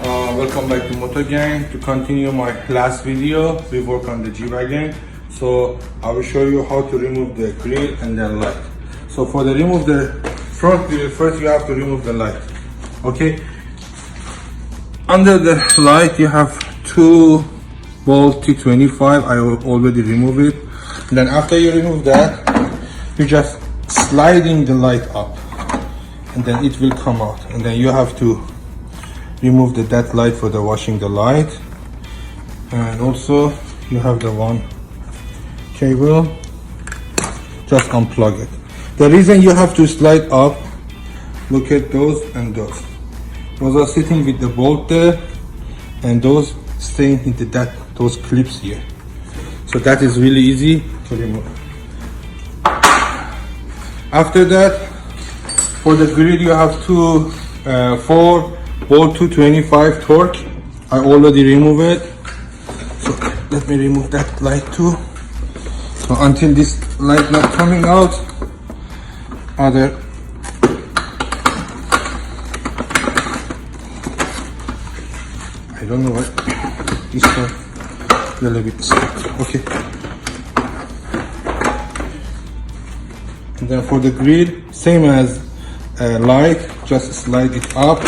Welcome back to Motor Gang. To continue my last video, we work on the g-wagen. So I will show you how to remove the grill and then light. So for the remove the front grill, first you have to remove the light. Okay. Under the light you have two bolt T25. I already removed it. And then after you remove that, you just sliding the light up, and then it will come out. And then you have to remove that light for the washing the light. And also you have the one cable, just unplug it. The reason you have to slide up, look at those and those are sitting with the bolt there, and those staying into those clips here. So that is really easy to remove. After that, for the grill you have two 4 bolt 225 torque. I already removed it. So let me remove that light too. So until this light not coming out, I don't know what this one a little bit stuck. Okay. And then for the grill, same as light, just slide it up,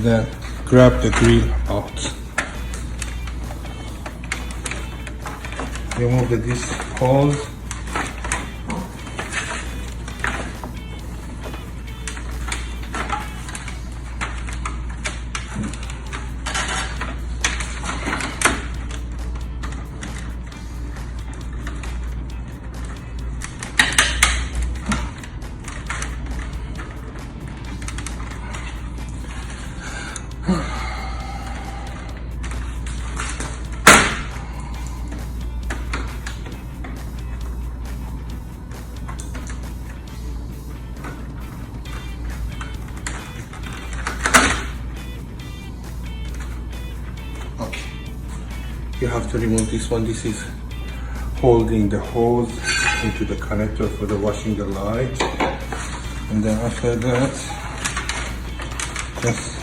then grab the grill out. Remove this hose. You have to remove this one. This is holding the hose into the connector for the washing the light. And then after that, just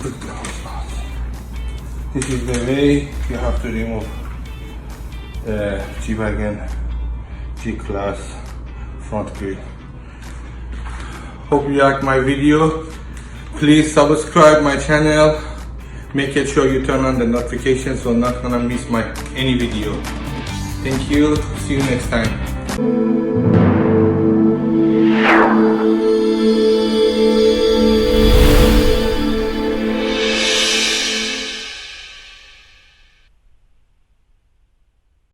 take the hose out. This is the way you have to remove the g-wagen G-class front grill. Hope you like my video. Please subscribe my channel. Make sure you turn on the notifications so not gonna miss any video. Thank you. See you next time.